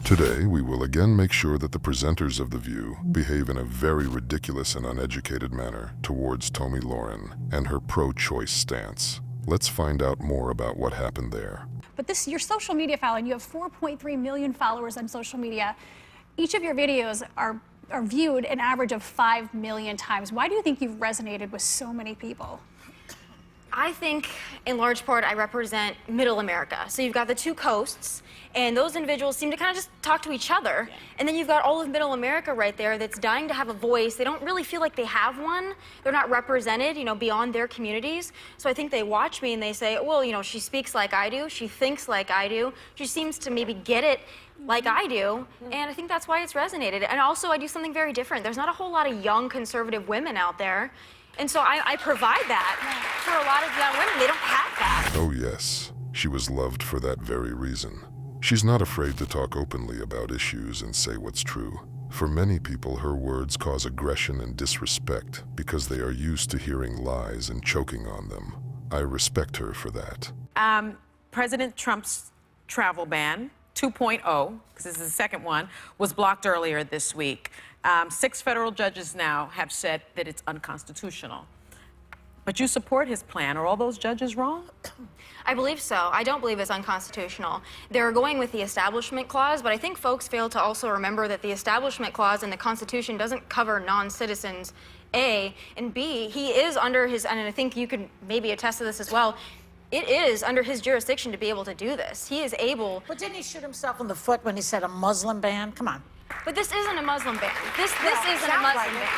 Today, we will again make sure that the presenters of The View behave in a very ridiculous and uneducated manner towards Tomi Lahren and her pro-choice stance. Let's find out more about what happened there. But your social media following, you have 4.3 million followers on social media. Each of your videos are viewed an average of 5 million times. Why do you think you've resonated with so many people? I think, in large part, I represent middle America. So you've got the two coasts, and those individuals seem to kind of just talk to each other. Yeah. And then you've got all of middle America right there that's dying to have a voice. They don't really feel like they have one. They're not represented, beyond their communities. So I think they watch me and they say, well, she speaks like I do. She thinks like I do. She seems to maybe get it like I do. And I think that's why it's resonated. And also, I do something very different. There's not a whole lot of young conservative women out there. And so I provide that for a lot of young women. They don't have that. Oh yes, she was loved for that very reason. She's not afraid to talk openly about issues and say what's true. For many people, her words cause aggression and disrespect because they are used to hearing lies and choking on them. I respect her for that. President Trump's travel ban, 2.0, because this is the second one, was blocked earlier this week. 6 federal judges now have said that it's unconstitutional. But you support his plan. Are all those judges wrong? I believe so. I don't believe it's unconstitutional. They're going with the Establishment Clause, but I think folks fail to also remember that the Establishment Clause in the Constitution doesn't cover non-citizens, A, and B, he is under his, and I think you could maybe attest to this as well, it is under his jurisdiction to be able to do this. He is able... But didn't he shoot himself in the foot when he said a Muslim ban? Come on. But this isn't a Muslim ban. This isn't a Muslim ban.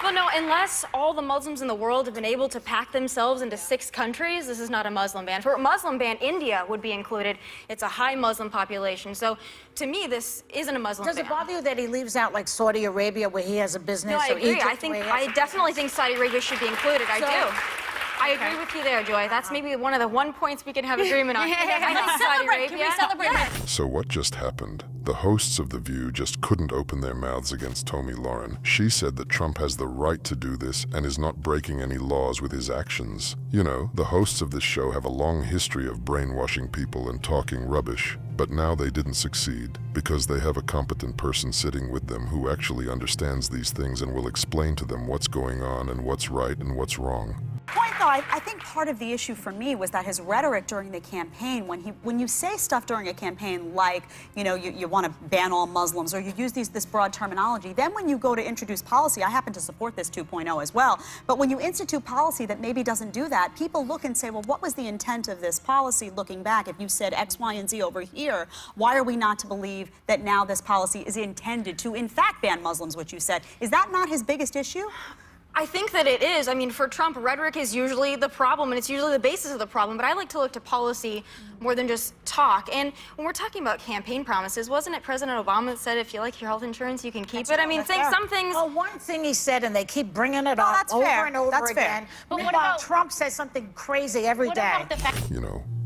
Well, no, unless all the Muslims in the world have been able to pack themselves into 6 countries, this is not a Muslim ban. For a Muslim ban, India would be included. It's a high Muslim population. So, to me, this isn't a Muslim ban. Does it bother you that he leaves out, like, Saudi Arabia, where he has a business? No, I agree. Egypt, I definitely think Saudi Arabia should be included. I do. I agree with you there, Joy. That's maybe one of the points we can have agreement on. I think Saudi Arabia. Can we celebrate? So what just happened? The hosts of The View just couldn't open their mouths against Tomi Lahren. She said that Trump has the right to do this and is not breaking any laws with his actions. You know, the hosts of this show have a long history of brainwashing people and talking rubbish. But now they didn't succeed because they have a competent person sitting with them who actually understands these things and will explain to them what's going on and what's right and what's wrong. Point though, I think part of the issue for me was that his rhetoric during the campaign, when you say stuff during a campaign like, you want to ban all Muslims, or you use this broad terminology, then when you go to introduce policy, I happen to support this 2.0 as well, but when you institute policy that maybe doesn't do that, people look and say, well, what was the intent of this policy looking back? If you said X, Y, and Z over here, why are we not to believe that now this policy is intended to, in fact, ban Muslims, which you said? Is that not his biggest issue? I think that it is. I mean, for Trump, rhetoric is usually the problem, and it's usually the basis of the problem. But I like to look to policy more than just talk. And when we're talking about campaign promises, wasn't it President Obama that said, if you like your health insurance, you can keep it? I mean, some things... Well, one thing he said, and they keep bringing it up over and over again. But what about Trump says something crazy every day?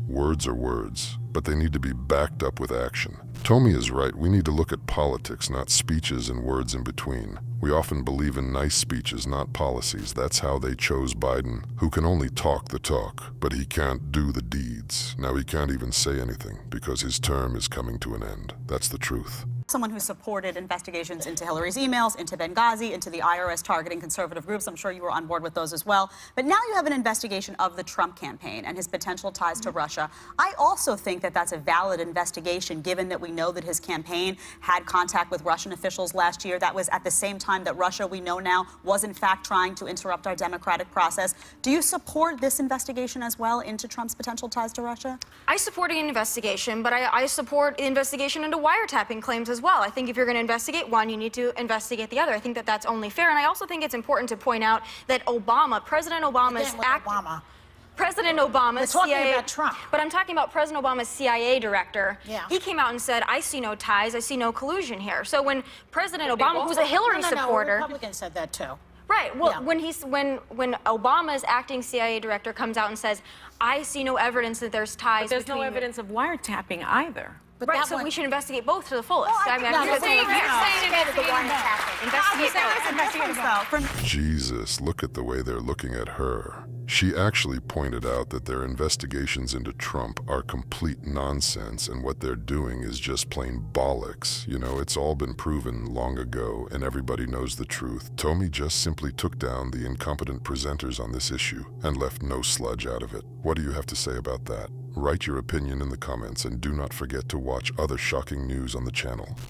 Words are words, but they need to be backed up with action. Tomi is right. We need to look at politics, not speeches and words in between. We often believe in nice speeches, not policies. That's how they chose Biden, who can only talk the talk, but he can't do the deeds. Now he can't even say anything because his term is coming to an end. That's the truth. Someone who supported investigations into Hillary's emails, into Benghazi, into the IRS targeting conservative groups. I'm sure you were on board with those as well. But now you have an investigation of the Trump campaign and his potential ties to Russia. I also think that that's a valid investigation, given that we know that his campaign had contact with Russian officials last year. That was at the same time that Russia, we know now, was in fact trying to interrupt our democratic process. Do you support this investigation as well into Trump's potential ties to Russia? I support an investigation, but I support an investigation into wiretapping claims as well. I think if you're going to investigate one, you need to investigate the other. I think that that's only fair. And I also think it's important to point out that President Obama's President Obama's We're talking about Trump. But I'm talking about President Obama's CIA director. Yeah. He came out and said, I see no ties, I see no collusion here. So when President Obama, who's a Hillary supporter... Republicans said that too. Right. Well, yeah. when Obama's acting CIA director comes out and says, I see no evidence that there's ties But there's between... no evidence of wiretapping either. But Right, that so one- we should investigate both to the fullest. I think I'm you're just saying saying, the wiretapping. investigate both. Jesus, look at the way they're looking at her. She actually pointed out that their investigations into Trump are complete nonsense and what they're doing is just plain bollocks. You know, it's all been proven long ago and everybody knows the truth. Tomi just simply took down the incompetent presenters on this issue and left no sludge out of it. What do you have to say about that? Write your opinion in the comments and do not forget to watch other shocking news on the channel.